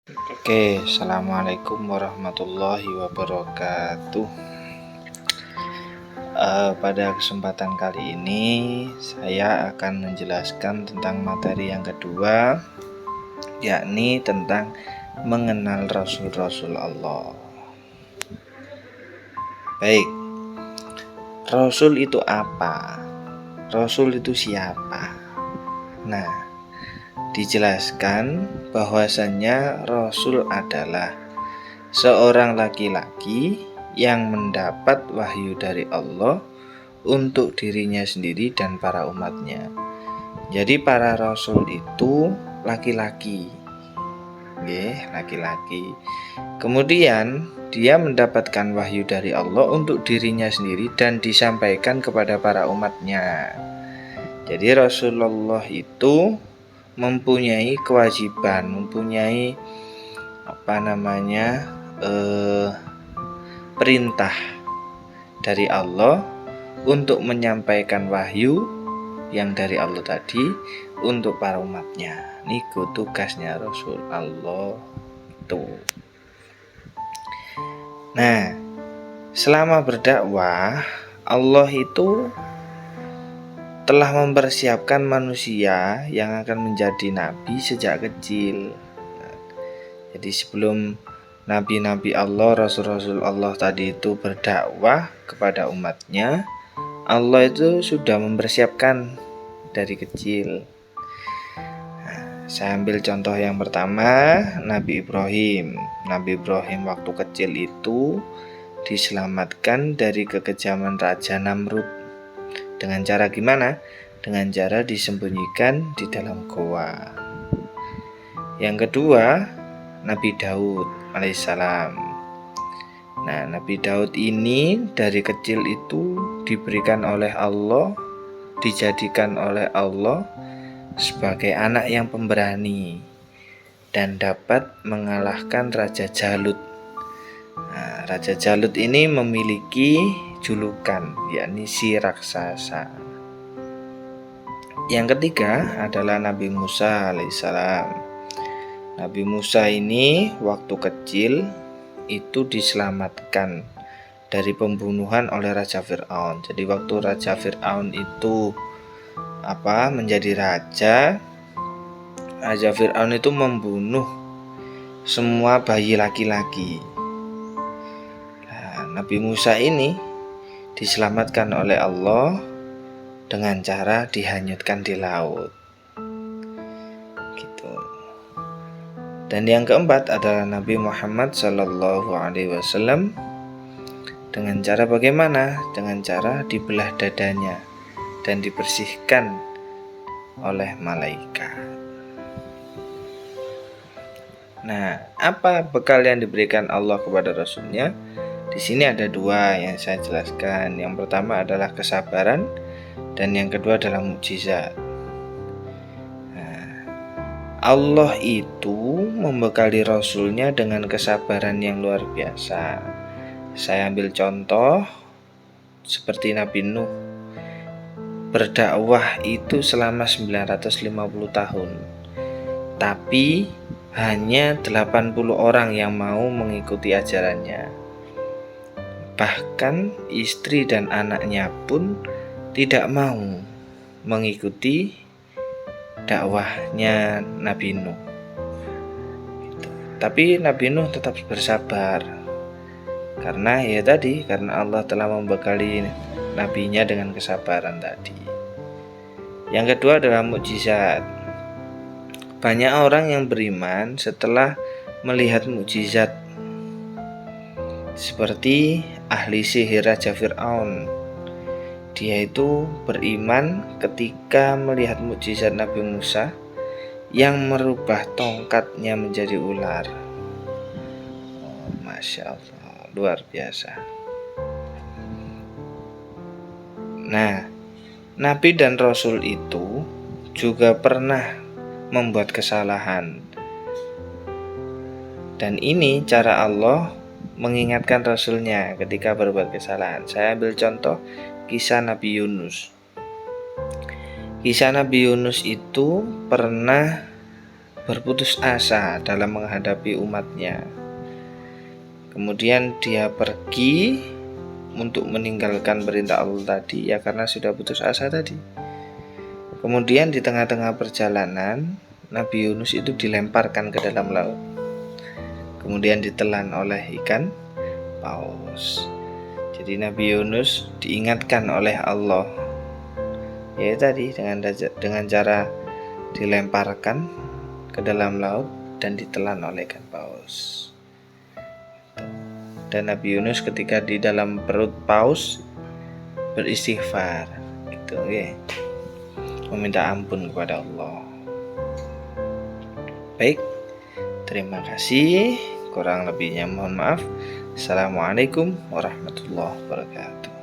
Oke, assalamualaikum warahmatullahi wabarakatuh. Pada kesempatan kali ini saya akan menjelaskan tentang materi yang kedua, yakni tentang mengenal Rasul-Rasul Allah. Baik, Rasul itu apa? Rasul itu siapa? Nah, dijelaskan bahwasannya Rasul adalah seorang laki-laki yang mendapat wahyu dari Allah untuk dirinya sendiri dan para umatnya. Jadi para Rasul itu laki-laki, laki-laki. Kemudian dia mendapatkan wahyu dari Allah untuk dirinya sendiri dan disampaikan kepada para umatnya. Jadi Rasulullah itu mempunyai kewajiban, mempunyai perintah dari Allah untuk menyampaikan wahyu yang dari Allah tadi untuk para umatnya. Niku tugasnya Rasul Allah itu. Nah, selama berdakwah, Allah itu telah mempersiapkan manusia yang akan menjadi nabi sejak kecil. Jadi sebelum nabi-nabi Allah, rasul-rasul Allah tadi itu berdakwah kepada umatnya, Allah itu sudah mempersiapkan dari kecil. Saya ambil contoh yang pertama, Nabi Ibrahim. Nabi Ibrahim waktu kecil itu diselamatkan dari kekejaman Raja Namrud. Dengan cara gimana? Dengan cara disembunyikan di dalam goa. Yang kedua, Nabi Daud alaihissalam. Nah, Nabi Daud ini dari kecil itu diberikan oleh Allah, dijadikan oleh Allah sebagai anak yang pemberani dan dapat mengalahkan Raja Jalut. Nah, Raja Jalut ini memiliki julukan, yakni si raksasa. Yang ketiga adalah Nabi Musa alaihissalam. Nabi Musa ini waktu kecil itu diselamatkan dari pembunuhan oleh Raja Fir'aun. Jadi waktu Raja Fir'aun itu menjadi raja, Raja Fir'aun itu membunuh semua bayi laki-laki. Nah, Nabi Musa ini diselamatkan oleh Allah dengan cara dihanyutkan di laut. Gitu. Dan yang keempat adalah Nabi Muhammad SAW. Dengan cara bagaimana? Dengan cara dibelah dadanya dan dibersihkan oleh malaikat. Nah, apa bekal yang diberikan Allah kepada Rasulnya? Di sini ada dua yang saya jelaskan. Yang pertama adalah kesabaran dan yang kedua adalah mukjizat. Nah, Allah itu membekali Rasulnya dengan kesabaran yang luar biasa. Saya ambil contoh seperti Nabi Nuh. Berdakwah itu selama 950 tahun. Tapi hanya 80 orang yang mau mengikuti ajarannya. Bahkan istri dan anaknya pun tidak mau mengikuti dakwahnya Nabi Nuh. Tapi Nabi Nuh tetap bersabar. Karena Allah telah membekali nabinya dengan kesabaran tadi. Yang kedua adalah mukjizat. Banyak orang yang beriman setelah melihat mukjizat, seperti ahli sihir Raja Fir'aun. Dia itu beriman ketika melihat mukjizat Nabi Musa yang merubah tongkatnya menjadi ular. Masya Allah, luar biasa. Nah, Nabi dan Rasul itu juga pernah membuat kesalahan. Dan ini cara Allah mengingatkan Rasulnya ketika berbuat kesalahan. Saya ambil contoh kisah Nabi Yunus. Kisah Nabi Yunus itu pernah berputus asa dalam menghadapi umatnya. Kemudian dia pergi untuk meninggalkan perintah Allah tadi, ya karena sudah putus asa tadi. Kemudian di tengah-tengah perjalanan, Nabi Yunus itu dilemparkan ke dalam laut. Kemudian ditelan oleh ikan paus. Jadi Nabi Yunus diingatkan oleh Allah, ya tadi dengan cara dilemparkan ke dalam laut dan ditelan oleh ikan paus. Dan Nabi Yunus ketika di dalam perut paus beristighfar, gitu, okay. Meminta ampun kepada Allah. Baik, terima kasih. Kurang lebihnya mohon maaf. Assalamualaikum warahmatullahi wabarakatuh.